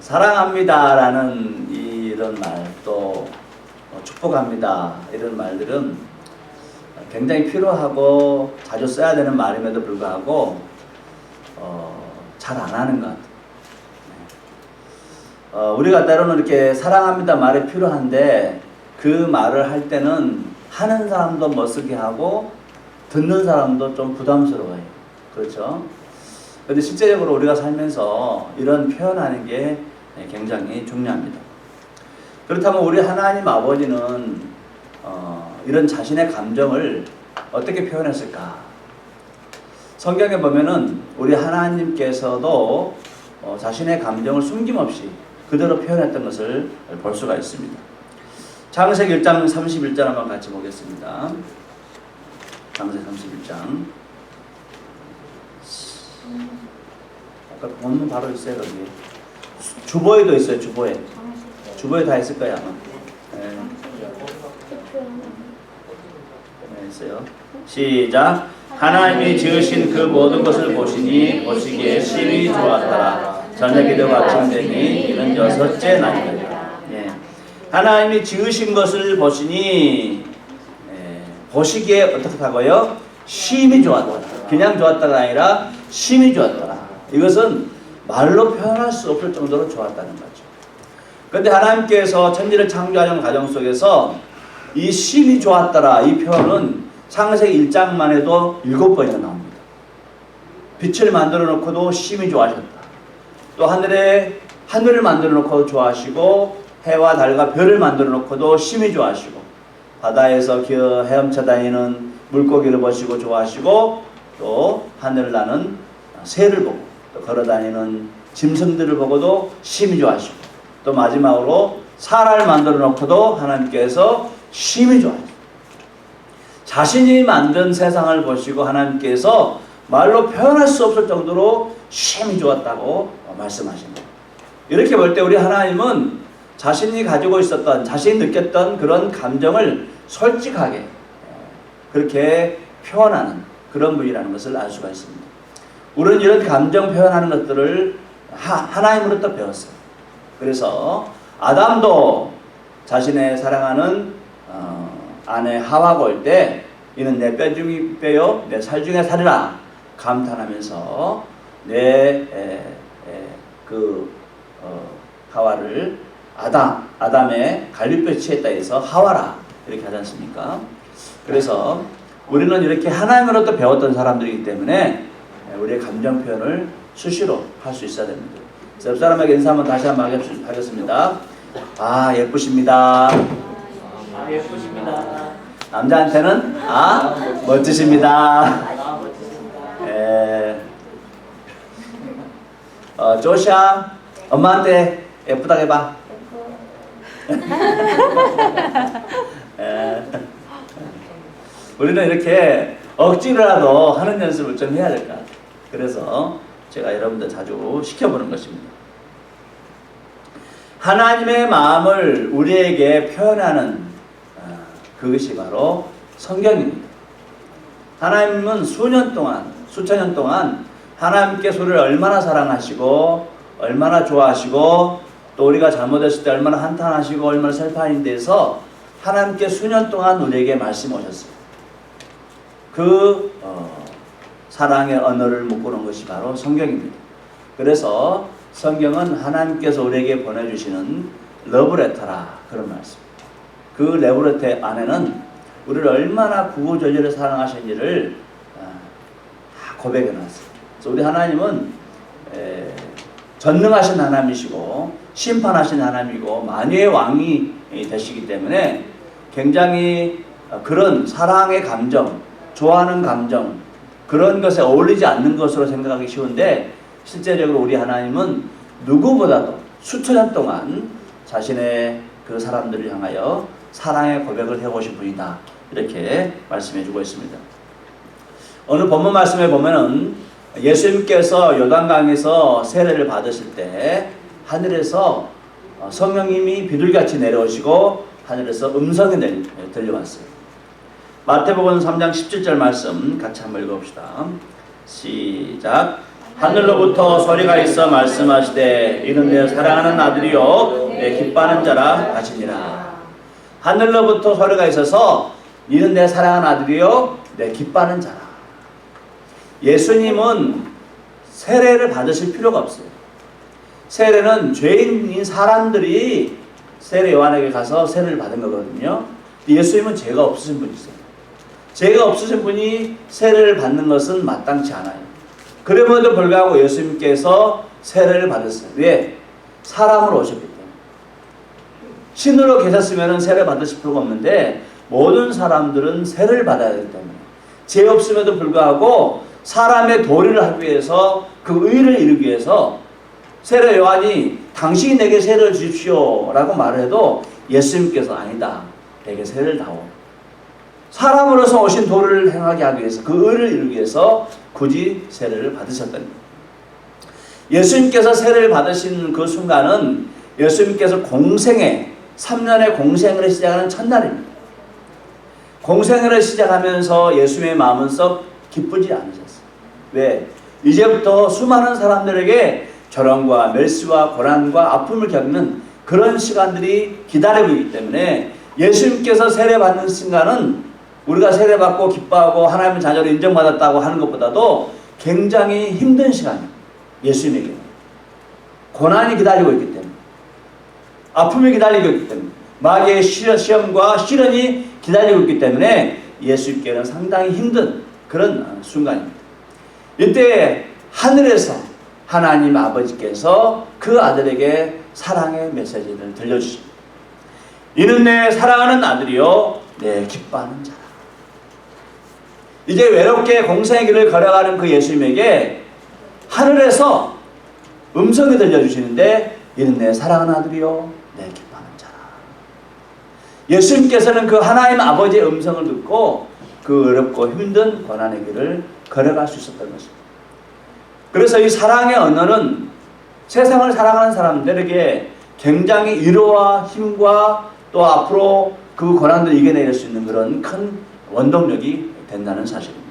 사랑합니다라는 이런 말, 또 축복합니다 이런 말들은 굉장히 필요하고 자주 써야 되는 말임에도 불구하고 잘 안 하는 것 같아요. 우리가 때로는 이렇게 사랑합니다 말이 필요한데 그 말을 할 때는 하는 사람도 멋쓰게 하고 듣는 사람도 좀 부담스러워요. 그렇죠? 그런데 실제적으로 우리가 살면서 이런 표현하는 게 굉장히 중요합니다. 그렇다면 우리 하나님 아버지는 이런 자신의 감정을 어떻게 표현했을까? 성경에 보면은 우리 하나님께서도 자신의 감정을 숨김없이 그대로 표현했던 것을 볼 수가 있습니다. 창세기 1장 31절 한번 같이 보겠습니다. 창세기 31장. 아까 본문 바로 있어요, 거기. 주보에도 있어요, 주보에. 주보에 다 있을 거예요, 아마. 네. 네, 있어요. 시작. 하나님이 지으신 그 모든 것을 보시니 보시기에 심히 좋았더라. 저녁에도 아침되니 이는 6째 날이더라. 예. 하나님이 지으신 것을 보시니 보시기에 어떻다고요? 심히 좋았더라. 그냥 좋았다가 아니라 심히 좋았더라. 이것은 말로 표현할 수 없을 정도로 좋았다는 거죠. 그런데 하나님께서 천지를 창조하는 과정 속에서 이 심히 좋았더라 이 표현은 창세기 1장만 해도 7번이나 나옵니다. 빛을 만들어 놓고도 심히 좋아하셨다. 또 하늘을 만들어 놓고 좋아하시고 해와 달과 별을 만들어 놓고도 심히 좋아하시고 바다에서 헤엄쳐 다니는 물고기를 보시고 좋아하시고 또 하늘을 나는 새를 보고 또 걸어다니는 짐승들을 보고도 심히 좋아하시고 또 마지막으로 사람을 만들어 놓고도 하나님께서 심히 좋아하시고 자신이 만든 세상을 보시고 하나님께서 말로 표현할 수 없을 정도로 심히 좋았다고 말씀하십니다. 이렇게 볼 때 우리 하나님은 자신이 가지고 있었던, 자신이 느꼈던 그런 감정을 솔직하게 그렇게 표현하는 그런 분이라는 것을 알 수가 있습니다. 우리는 이런 감정 표현하는 것들을 하나님으로부터 배웠어요. 그래서 아담도 자신의 사랑하는 아내 하와가 올 때 이는 내 뼈 중의 뼈요 내 살 중의 살이라 감탄하면서 하와를 아담의 갈비뼈에 취했다 해서 하와라 이렇게 하지 않습니까? 그래서 우리는 이렇게 하나님으로부터 배웠던 사람들이기 때문에 우리의 감정 표현을 수시로 할 수 있어야 됩니다. 옆 사람에게 인사 한번 다시 한번 하겠습니다. 아 예쁘십니다. 아 예쁘십니다. 남자한테는 아 멋지십니다. 조샤 엄마한테 예쁘다고 해봐. 우리는 이렇게 억지로라도 하는 연습을 좀 해야 될 것 같아요. 그래서 제가 여러분들 자주 시켜보는 것입니다. 하나님의 마음을 우리에게 표현하는 그것이 바로 성경입니다. 하나님은 수천 년 동안 하나님께서 우리를 얼마나 사랑하시고 얼마나 좋아하시고 또 우리가 잘못했을 때 얼마나 한탄하시고 얼마나 슬퍼하는 데서 하나님께 수년 동안 우리에게 말씀하셨어요. 그 사랑의 언어를 묶어놓은 것이 바로 성경입니다. 그래서 성경은 하나님께서 우리에게 보내주시는 러브레터라 그런 말씀. 그 러브레터 안에는 우리를 얼마나 구구절절히 사랑하신지를 다 고백해놨어요. 그래서 우리 하나님은 전능하신 하나님이시고 심판하신 하나님이고 만유의 왕이 되시기 때문에 굉장히 그런 사랑의 감정, 좋아하는 감정 그런 것에 어울리지 않는 것으로 생각하기 쉬운데 실제적으로 우리 하나님은 누구보다도 수천 년 동안 자신의 그 사람들을 향하여 사랑의 고백을 해오신 분이다 이렇게 말씀해주고 있습니다. 오늘 본문 말씀에 보면은 예수님께서 요단강에서 세례를 받으실 때 하늘에서 성령님이 비둘기같이 내려오시고 하늘에서 음성이 들려왔어요. 마태복음 3장 17절 말씀 같이 한번 읽어봅시다. 시작. 하늘로부터 소리가 있어 말씀하시되 이는 내 사랑하는 아들이요 내 기뻐하는 자라 하시니라. 하늘로부터 소리가 있어서 이는 내 사랑하는 아들이요 내 기뻐하는 자라. 예수님은 세례를 받으실 필요가 없어요. 세례는 죄인인 사람들이 세례 요한에게 가서 세례를 받은 거거든요. 예수님은 죄가 없으신 분이세요. 죄가 없으신 분이 세례를 받는 것은 마땅치 않아요. 그럼에도 불구하고 예수님께서 세례를 받았어요. 왜? 사람으로 오셨기 때문에. 신으로 계셨으면 세례 받으실 필요가 없는데 모든 사람들은 세례를 받아야 되기 때문에 죄 없음에도 불구하고 사람의 도리를 하기 위해서 그 의를 이루기 위해서 세례 요한이 당신이 내게 세례를 주십시오 라고 말을 해도 예수님께서 아니다. 내게 세례를 다오. 사람으로서 오신 도를 행하게 하기 위해서 그 의를 이루기 위해서 굳이 세례를 받으셨다는 거예요. 예수님께서 세례를 받으신 그 순간은 예수님께서 공생애 3년의 공생을 시작하는 첫날입니다. 공생애를 시작하면서 예수님의 마음은 썩 기쁘지 않으셨어요. 왜? 이제부터 수많은 사람들에게 절망과 멸시와 고난과 아픔을 겪는 그런 시간들이 기다리고 있기 때문에 예수님께서 세례받는 순간은 우리가 세례받고 기뻐하고 하나님의 자녀로 인정받았다고 하는 것보다도 굉장히 힘든 시간이에요. 예수님에게는. 고난이 기다리고 있기 때문에. 아픔이 기다리고 있기 때문에. 마귀의 시험과 시련이 기다리고 있기 때문에 예수님께는 상당히 힘든 그런 순간입니다. 이때 하늘에서 하나님 아버지께서 그 아들에게 사랑의 메시지를 들려주십니다. 이는 내 사랑하는 아들이요 내 기뻐하는 자라. 이제 외롭게 공생의 길을 걸어가는 그 예수님에게 하늘에서 음성이 들려주시는데 이는 내 사랑하는 아들이요 내 기뻐하는 자라. 예수님께서는 그 하나님 아버지의 음성을 듣고 그 어렵고 힘든 고난의 길을 걸어갈 수 있었던 것입니다. 그래서 이 사랑의 언어는 세상을 사랑하는 사람들에게 굉장히 위로와 힘과 또 앞으로 그 고난들을 이겨낼 수 있는 그런 큰 원동력이 된다는 사실입니다.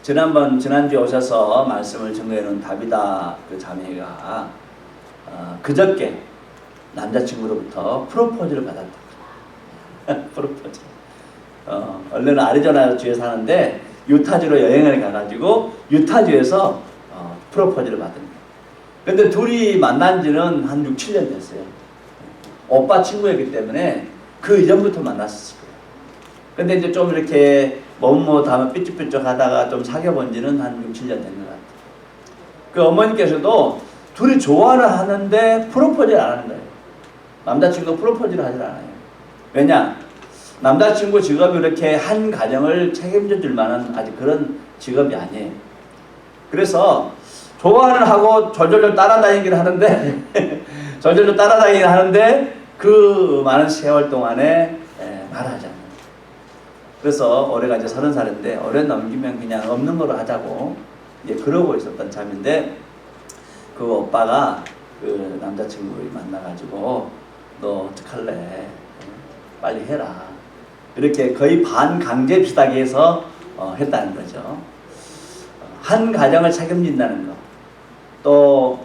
지난주에 오셔서 말씀을 증거해놓은 다비다 그 자매가 그저께 남자친구로부터 프로포즈를 받았다. 프로포즈. 원래는 아리조나주에 사는데 유타주로 여행을 가가지고 유타주에서 프로포즈를 받은 거예요. 근데 둘이 만난 지는 한 6, 7년 됐어요. 오빠 친구였기 때문에 그 이전부터 만났었을 거예요. 근데 이제 좀 이렇게 머뭇머뭇하면 삐쭉삐쭉 하다가 좀 사귀어본 지는 한 6, 7년 된 것 같아요. 그 어머니께서도 둘이 좋아를 하는데 프로포즈를 안 하는 거예요. 남자친구 프로포즈를 하질 않아요. 왜냐? 남자친구 직업이 이렇게 한 가정을 책임져 줄 만한 아직 그런 직업이 아니에요. 그래서 좋아는 하고 졸졸졸 따라다니긴 하는데 졸졸졸 따라다니긴 하는데 그 많은 세월 동안에 말하지 않아요. 그래서 올해가 이제 30살인데 올해 넘기면 그냥 없는 거로 하자고 이제 그러고 있었던 참인데 그 오빠가 그 남자친구를 만나가지고 너 어떡할래? 빨리 해라. 이렇게 거의 반강제 비슷하게 해서 했다는 거죠. 한 가정을 책임진다는 거. 또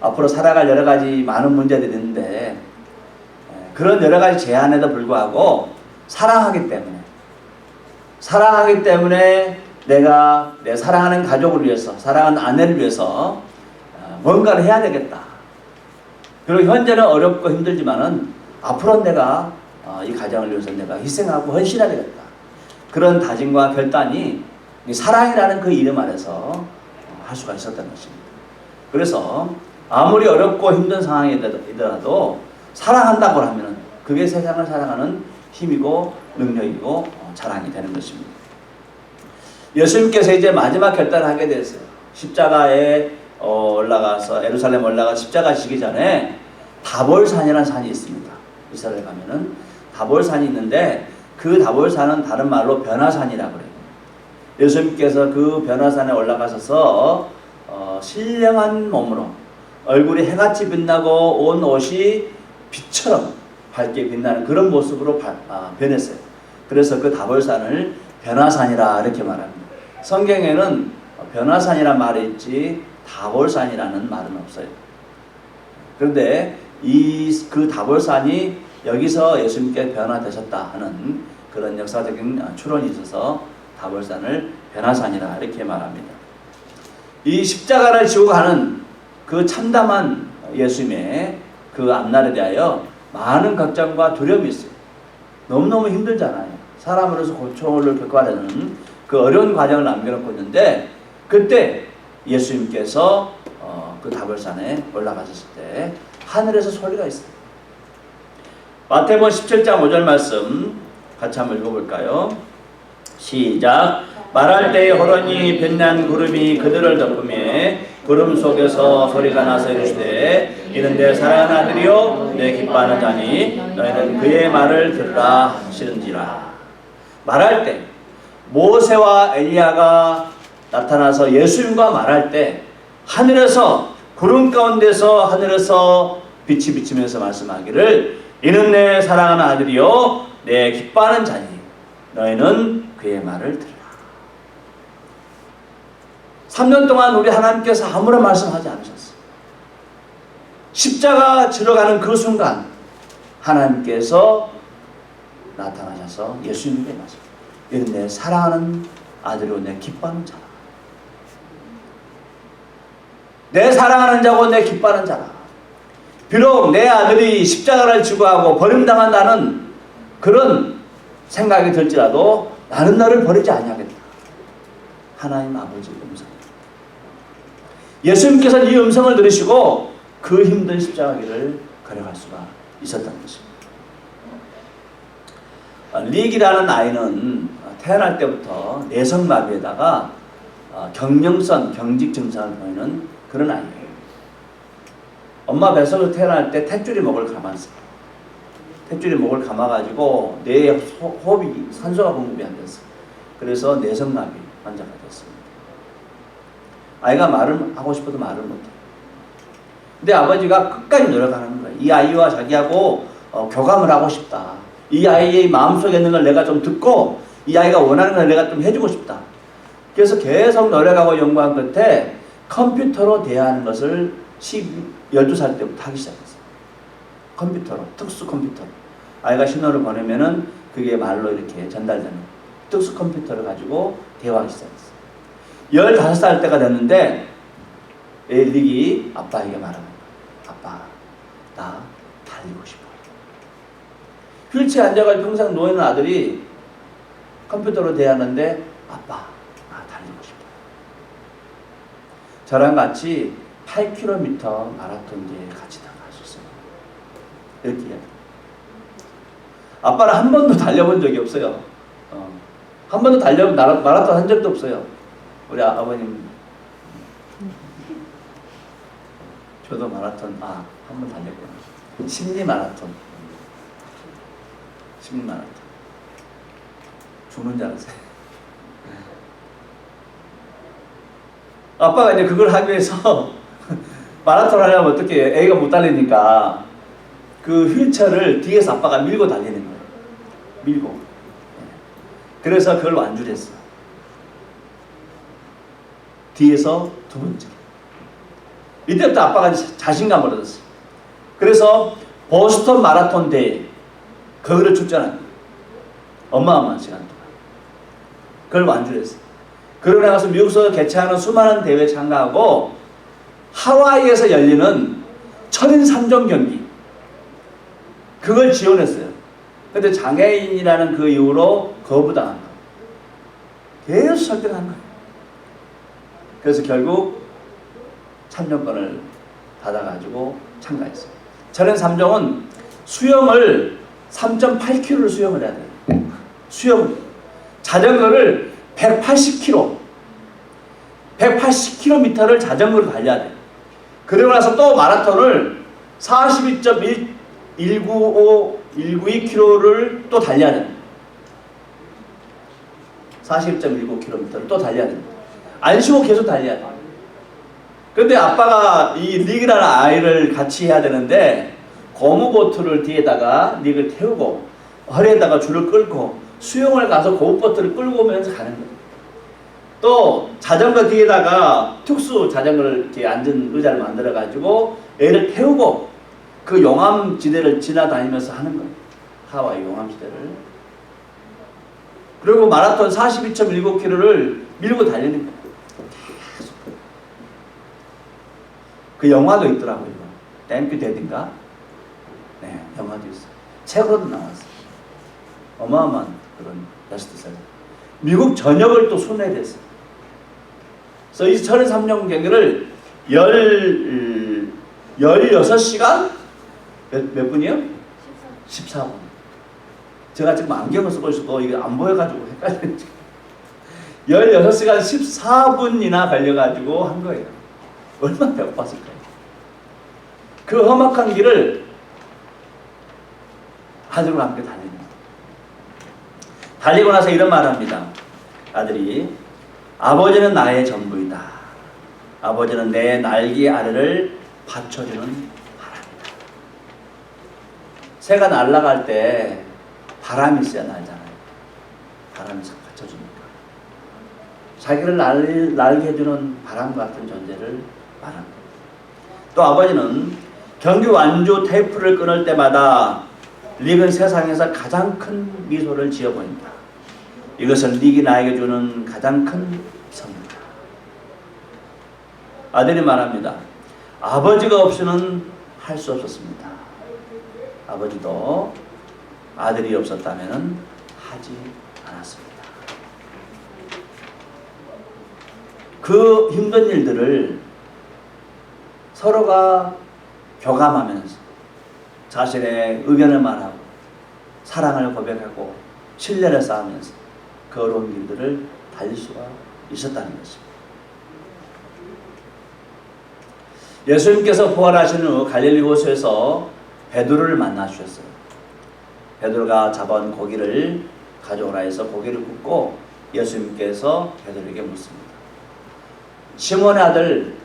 앞으로 살아갈 여러 가지 많은 문제들이 있는데 그런 여러 가지 제한에도 불구하고 사랑하기 때문에 내가 내 사랑하는 가족을 위해서 사랑하는 아내를 위해서 뭔가를 해야 되겠다. 그리고 현재는 어렵고 힘들지만은 앞으로 내가 이 가정을 위해서 내가 희생하고 헌신하겠다. 그런 다짐과 결단이 사랑이라는 그 이름 아래서 할 수가 있었던 것입니다. 그래서 아무리 어렵고 힘든 상황이더라도 사랑한다고 하면 그게 세상을 사랑하는 힘이고 능력이고 자랑이 되는 것입니다. 예수님께서 이제 마지막 결단을 하게 됐어요. 십자가에 올라가서 예루살렘 올라가 십자가 지기 전에 다볼산이라는 산이 있습니다. 이스라엘 가면은 다볼산이 있는데 그 다볼산은 다른 말로 변화산이라고 그래요. 예수님께서 그 변화산에 올라가셔서 신령한 몸으로 얼굴이 해같이 빛나고 온 옷이 빛처럼 밝게 빛나는 그런 모습으로 변했어요. 그래서 그 다볼산을 변화산이라 이렇게 말합니다. 성경에는 변화산이라는 말이 있지 다볼산이라는 말은 없어요. 그런데 그 다볼산이 여기서 예수님께 변화되셨다 하는 그런 역사적인 추론이 있어서 다볼산을 변화산이라 이렇게 말합니다. 이 십자가를 지고 가는 그 참담한 예수님의 그 앞날에 대하여 많은 걱정과 두려움이 있어요. 너무너무 힘들잖아요. 사람으로서 고초를 겪어가는 그 어려운 과정을 남겨놓고 있는데, 그때 예수님께서 그 다볼산에 올라가셨을 때 하늘에서 소리가 있어요. 마태복음 17장 5절 말씀 같이 한번 읽어볼까요? 시작. 말할 때에 호련히 빛난 구름이 그들을 덮으며 구름 속에서 소리가 나서 이르시되 이는 내 사랑하는 아들이요 내 기뻐하는 자니 너희는 그의 말을 들으라 하시는지라. 말할 때 모세와 엘리야가 나타나서 예수님과 말할 때 하늘에서 구름 가운데서 하늘에서 빛이 비치면서 말씀하기를 이는 내 사랑하는 아들이요 내 기뻐하는 자니 너희는 그의 말을 들으라. 3년 동안 우리 하나님께서 아무런 말씀하지 않으셨어요. 십자가 지러 가는 그 순간 하나님께서 나타나셔서 예수님께 말씀. 이는 내 사랑하는 아들이요 내 기뻐하는 자라. 내 사랑하는 자고 내 기뻐하는 자라. 비록 내 아들이 십자가를 지고 하고 버림당한다는 그런 생각이 들지라도 나는 너를 버리지 아니하겠다. 하나님 아버지의 음성. 예수님께서는 이 음성을 들으시고 그 힘든 십자가 길을 걸어갈 수가 있었던 것입니다. 릭이라는 아이는 태어날 때부터 내성마비에다가 경령성, 경직 증상을 보이는 그런 아이예요. 엄마 뱃속에서 태어날 때 탯줄이 목을 감았어요. 탯줄이 목을 감아가지고 뇌에 호흡이, 산소가 공급이 안 됐어요. 그래서 내성마비 환자가 됐습니다. 아이가 말을 하고 싶어도 말을 못해요. 근데 아버지가 끝까지 노력하는 거예요. 이 아이와 자기하고 교감을 하고 싶다. 이 아이의 마음속에 있는 걸 내가 좀 듣고 이 아이가 원하는 걸 내가 좀 해주고 싶다. 그래서 계속 노력하고 연구한 끝에 컴퓨터로 대화하는 것을 12살 때부터 하기 시작했어요. 컴퓨터로, 특수 컴퓨터로. 아이가 신호를 보내면은 그게 말로 이렇게 전달되는 특수 컴퓨터를 가지고 대화하기 시작했어요. 15살 때가 됐는데 릭이 아빠에게 말하는 거예요. 아빠, 나 달리고 싶어요. 휠체어에 앉아가지고 평생 누워있는 아들이 컴퓨터로 대하는데 아빠, 나 달리고 싶어요. 저랑 같이 8km 마라톤대에 같이 나가셨어요. 이렇게 이야기해요. 아빠는 한 번도 달려본 적이 없어요. 한 번도 마라톤 한 적도 없어요. 우리 아버님. 저도 마라톤, 한 번 달렸구나. 심리 마라톤. 심리 마라톤. 죽는 줄 알았어요. 아빠가 이제 그걸 하기 위해서 마라톤 하려면 어떻게 해요? 애가 못 달리니까 그 휠체어를 뒤에서 아빠가 밀고 달리는 거예요. 밀고. 그래서 그걸 완주를 했어요. 뒤에서 두 번째. 이때부터 아빠가 자신감을 얻었어요. 그래서 보스턴 마라톤 대회 거기를 출전합니다. 어마어마한 시간 동안. 그걸 완주를 했어요. 그러고 나서 미국에서 개최하는 수많은 대회에 참가하고 하와이에서 열리는 천인 3종 경기 그걸 지원했어요. 근데 장애인이라는 그 이유로 거부당한 거예요. 계속 설득한 거예요. 그래서 결국 참여권을 받아가지고 참가했어요. 천인 3종은 수영을 3.8km를 수영을 해야 돼요. 수영. 자전거를 180km, 180km를 자전거를 달려야 돼요. 그러고 나서 또 마라톤을 42.195km를 또 달려야 됩니다. 41.19km를 또 달려야 됩니다. 안 쉬고 계속 달려야 돼요. 근데 아빠가 이 릭이라는 아이를 같이 해야 되는데 고무보트를 뒤에다가 릭을 태우고 허리에다가 줄을 끌고 수영을 가서 고무보트를 끌고 오면서 가는 거예요. 또 자전거 뒤에다가 특수 자전거를 이렇게 앉은 의자를 만들어 가지고 애를 태우고 그 용암 지대를 지나다니면서 하는 거예요. 하와이 용암 지대를. 그리고 마라톤 42.19km를 밀고 달리는 거예요. 그 영화도 있더라고요. 땡큐 데드인가? 네, 영화도 있어요. 책으로도 나왔어요. 어마어마한 그런 베스트셀러. 미국 전역을 또 순회됐어요. 그래서 이 33년 경기를 16시간? 몇 분이요? 14분. 제가 지금 안경을 쓰고 있어도 이게 안 보여가지고 헷갈리는 16시간 14분이나 걸려가지고 한 거예요. 얼마나 배고팠을까요? 그 험악한 길을 아들과 함께 달립니다. 달리고 나서 이런 말을 합니다. 아들이 아버지는 나의 전부이다. 아버지는 내 날개 아래를 받쳐주는 바람이다. 새가 날아갈 때 바람이 있어야 날잖아요. 바람이 싹 받쳐주니까. 자기를 날게 해주는 바람 같은 존재를 말합니다. 또 아버지는 경기 완주 테이프를 끊을 때마다 릭은 세상에서 가장 큰 미소를 지어 보인다. 이것은 릭이 나에게 주는 가장 큰 선물이다. 아들이 말합니다. 아버지가 없이는 할 수 없었습니다. 아버지도 아들이 없었다면 하지 않았습니다. 그 힘든 일들을 서로가 교감하면서 자신의 의견을 말하고 사랑을 고백하고 신뢰를 쌓으면서 그 어려운 길들을 달릴 수가 있었다는 것입니다. 예수님께서 부활하신 후 갈릴리 호수에서 베드로를 만나 주셨어요. 베드로가 잡아온 고기를 가져오라 해서 고기를 굽고 예수님께서 베드로에게 묻습니다. 시몬의 아들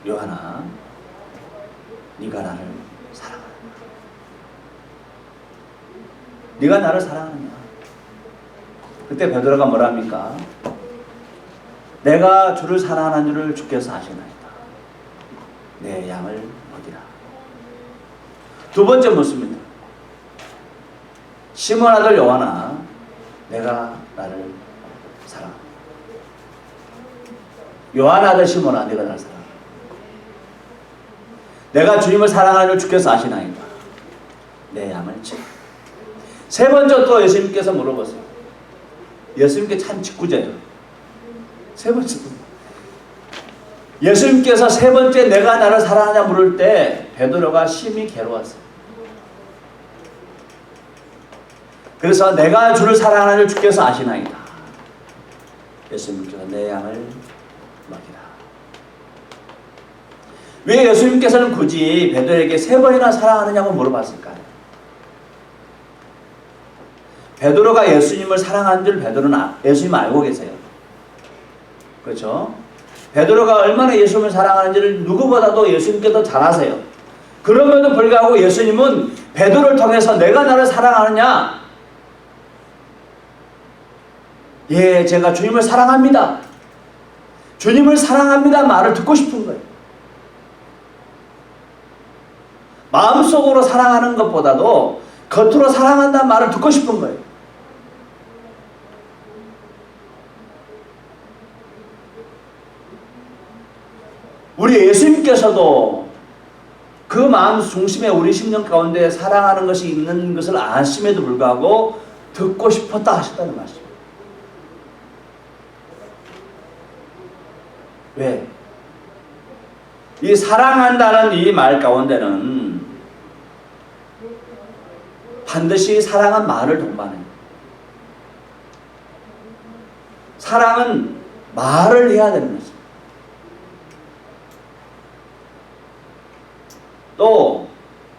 요한아, 네가 나를 사랑하느냐? 네가 나를 사랑하느냐? 그때 베드로가 뭐랍니까? 내가 주를 사랑하는 줄을 주께서 아시나이다. 내 양을 먹이라. 두 번째 묻습니다. 시몬 아들 요한아, 내가 나를 사랑한다. 요한 아들 시몬아, 내가 나를 사랑한다. 내가 주님을 사랑하는 줄 주께서 아시나이다. 내 양을 지켜. 세 번째 또 예수님께서 물어보세요. 예수님께 참 직구제예요. 세 번째. 예수님께서 세 번째 내가 나를 사랑하냐 물을 때 베드로가 심히 괴로웠어요. 그래서 내가 주를 사랑하는 줄 주께서 아시나이다. 예수님께서 내 양을 먹이라. 왜 예수님께서는 굳이 베드로에게 세 번이나 사랑하느냐고 물어봤을까요? 베드로가 예수님을 사랑하는 줄 베드로는 예수님 알고 계세요. 그렇죠? 베드로가 얼마나 예수님을 사랑하는지를 누구보다도 예수님께서 잘 아세요. 그럼에도 불구하고 예수님은 베드로를 통해서 내가 나를 사랑하느냐? 예, 제가 주님을 사랑합니다. 주님을 사랑합니다 말을 듣고 싶은 거예요. 마음속으로 사랑하는 것보다도 겉으로 사랑한다는 말을 듣고 싶은 거예요. 우리 예수님께서도 그 마음 중심에 우리 심령 가운데 사랑하는 것이 있는 것을 아심에도 불구하고 듣고 싶었다 하셨다는 말씀입니다. 왜? 이 사랑한다는 이 말 가운데는 반드시 사랑한 말을 동반해요. 사랑은 말을 해야 되는 것입니다. 또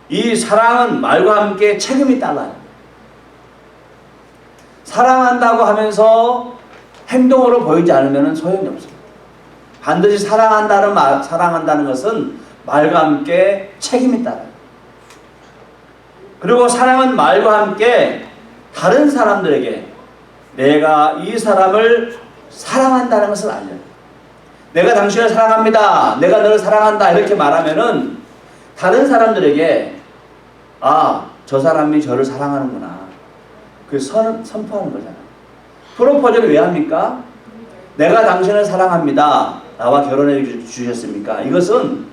이 사랑은 말과 함께 책임이 따라요. 사랑한다고 하면서 행동으로 보이지 않으면 소용이 없어요. 반드시 사랑한다는 것은 말과 함께 책임이 따라요. 그리고 사랑은 말과 함께 다른 사람들에게 내가 이 사람을 사랑한다는 것을 알려요. 내가 당신을 사랑합니다. 내가 너를 사랑한다. 이렇게 말하면은 다른 사람들에게 아, 저 사람이 저를 사랑하는구나. 그 선포하는 거잖아요. 프로포즈를 왜 합니까? 내가 당신을 사랑합니다. 나와 결혼해 주셨습니까? 이것은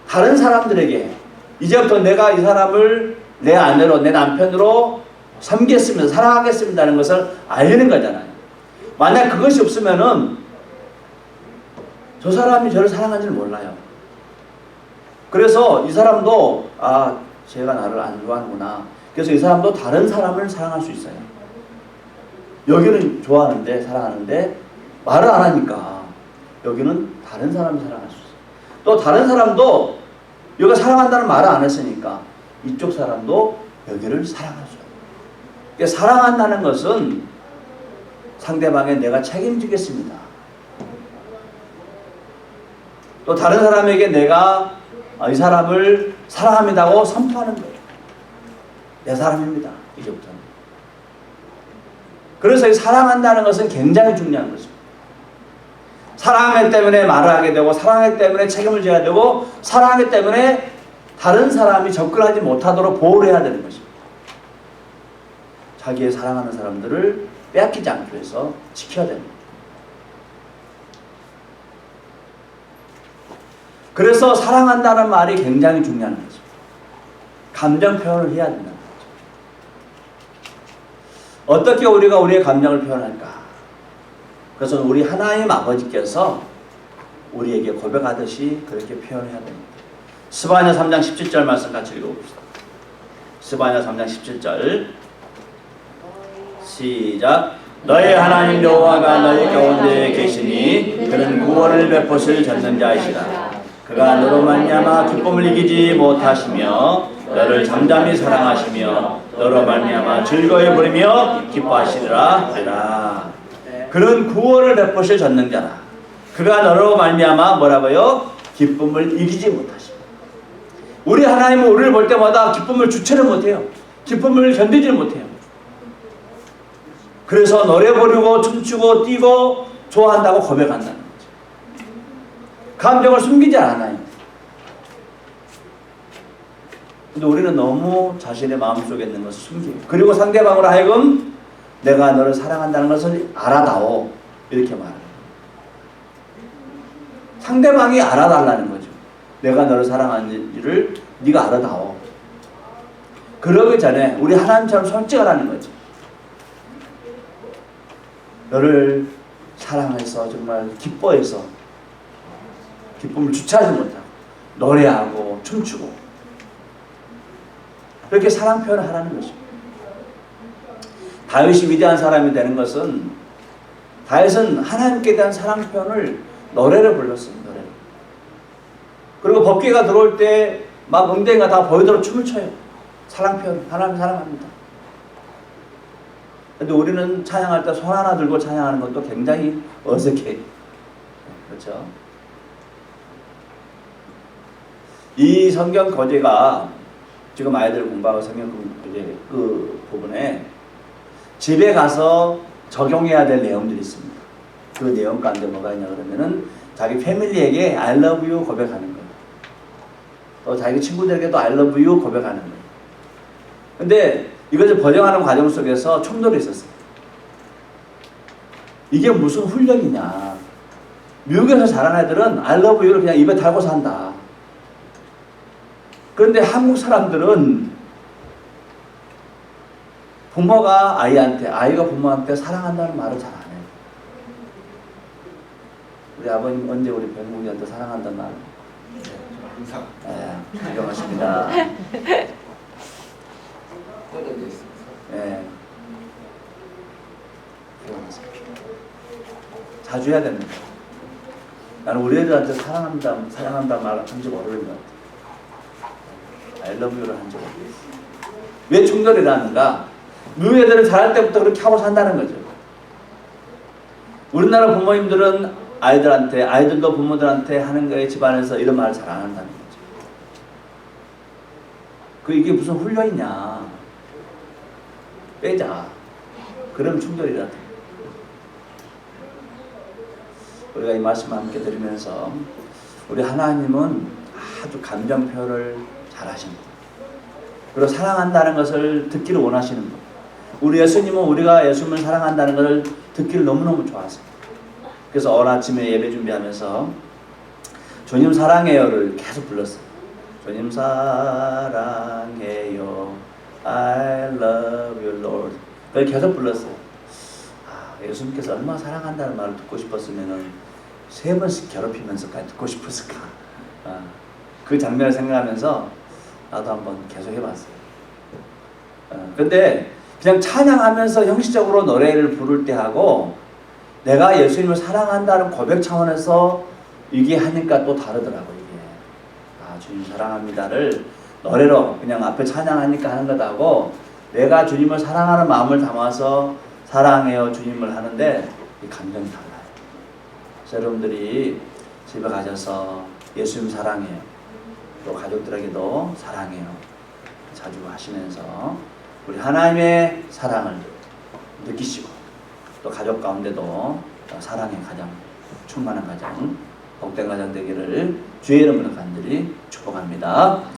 다른 사람들에게 이제부터 내가 이 사람을 내 아내로, 내 남편으로 섬기겠습니다. 사랑하겠습니다는 것을 알리는 거잖아요. 만약 그것이 없으면은 저 사람이 저를 사랑하는지를 몰라요. 그래서 이 사람도 아, 제가 나를 안 좋아하는구나. 그래서 이 사람도 다른 사람을 사랑할 수 있어요. 여기는 좋아하는데 사랑하는데 말을 안 하니까 여기는 다른 사람을 사랑할 수 있어요. 또 다른 사람도 여기가 사랑한다는 말을 안 했으니까 이쪽 사람도 여기를 사랑할 수 있어요. 그러니까 사랑한다는 것은 상대방의 내가 책임지겠습니다. 또 다른 사람에게 내가 이 사람을 사랑합니다고 선포하는 거예요. 내 사람입니다. 이제부터는. 그래서 이 사랑한다는 것은 굉장히 중요한 것입니다. 사랑하기 때문에 말을 하게 되고 사랑하기 때문에 책임을 져야 되고 사랑하기 때문에 다른 사람이 접근하지 못하도록 보호를 해야 되는 것입니다. 자기의 사랑하는 사람들을 빼앗기지 않기 위해서 지켜야 됩니다. 그래서 사랑한다는 말이 굉장히 중요한 거죠. 감정 표현을 해야 된다는 거죠. 어떻게 우리가 우리의 감정을 표현할까? 그래서 우리 하나님 아버지께서 우리에게 고백하듯이 그렇게 표현해야 됩니다. 스바냐 3장 17절 말씀 같이 읽어봅시다. 스바냐 3장 17절 시작. 너의 하나님 여호와가 너희 가운데 계시니 그는 구원을 베푸실 전능자이시라. 그가 너로 말미암아 기쁨을 이기지 못하시며 너를 잠잠히 사랑하시며 너로 말미암아 즐거이 부리며 기뻐하시리라 하리라. 그는 구원을 베푸실 전능자라. 그가 너로 말미암아 뭐라고요? 기쁨을 이기지 못하시며. 우리 하나님은 우리를 볼 때마다 기쁨을 주체를 못해요. 기쁨을 견디지를 못해요. 그래서 노래 부르고 춤추고 뛰고 좋아한다고 고백한다는 거죠. 감정을 숨기지 않아요. 근데 우리는 너무 자신의 마음속에 있는 것을 숨겨요. 그리고 상대방으로 하여금 내가 너를 사랑한다는 것을 알아다오 이렇게 말해요. 상대방이 알아달라는 거죠. 내가 너를 사랑하는지를 네가 알아다오. 그러기 전에 우리 하나님처럼 솔직하라는 거죠. 너를 사랑해서 정말 기뻐해서 기쁨을 주체하지 못하고 노래하고 춤추고 그렇게 사랑 표현을 하라는 것입니다. 다윗이 위대한 사람이 되는 것은 다윗은 하나님께 대한 사랑 표현을 노래를 불렀습니다. 노래를. 그리고 법궤가 들어올 때 막 엉덩이가 다 보이도록 춤을 춰요. 사랑 표현, 하나님 사랑합니다. 근데 우리는 찬양할 때 손 하나 들고 찬양하는 것도 굉장히 어색해. 그렇죠? 이 성경 거제가 지금 아이들 공부하고 성경 거제 그 부분에 집에 가서 적용해야 될 내용들이 있습니다. 그 내용 가운데 뭐가 있냐 그러면은 자기 패밀리에게 I love you 고백하는 거예요. 또 자기 친구들에게도 I love you 고백하는 거예요. 근데 이것을 번역하는 과정 속에서 충돌이 있었어요. 이게 무슨 훈련이냐. 미국에서 자란 애들은 I love you를 그냥 입에 달고 산다. 그런데 한국 사람들은 부모가 아이한테, 아이가 부모한테 사랑한다는 말을 잘 안 해요. 우리 아버님 언제 우리 백문이한테 사랑한다는 말? 항상. 네, 인정하십니다. 네. 자주 해야 됩니다. 나는 우리 애들한테 사랑한다 말 한지 모르는 것 같아. I love you를 한지 모르겠어. 왜 충돌이 나는가? 미국 애들은 자랄 때부터 그렇게 하고 산다는 거죠. 우리나라 부모님들은 아이들도 부모들한테 하는 거에 집안에서 이런 말을 잘 안 한다는 거죠. 이게 무슨 훈련이냐. 빼자. 그럼 충돌이 일어납니다. 우리가 이 말씀 함께 들으면서 우리 하나님은 아주 감정 표현을 잘하십니다. 그리고 사랑한다는 것을 듣기를 원하시는 분. 우리 예수님은 우리가 예수님을 사랑한다는 것을 듣기를 너무너무 좋아하세요. 그래서 어느 아침에 예배 준비하면서 주님 사랑해요를 계속 불렀어요. 주님 사랑해요, I love you Lord. 그걸 계속 불렀어요. 예수님께서 얼마나 사랑한다는 말을 듣고 싶었으면은 3번씩 괴롭히면서까지 듣고 싶었을까. 그 장면을 생각하면서 나도 한번 계속 해봤어요. 근데 그냥 찬양하면서 형식적으로 노래를 부를 때 하고 내가 예수님을 사랑한다는 고백 차원에서 이게 하니까 또 다르더라고요. 이게 주님 사랑합니다를 노래로 그냥 앞에 찬양하니까 하는 것하고 내가 주님을 사랑하는 마음을 담아서 사랑해요 주님을 하는데 이 감정이 달라요. 그래서 여러분들이 집에 가셔서 예수님 사랑해요, 또 가족들에게도 사랑해요 자주 하시면서 우리 하나님의 사랑을 느끼시고 또 가족 가운데도 사랑의 가정, 충만한 가정, 복된 가정 되기를 주의 이름으로 간절히 축복합니다.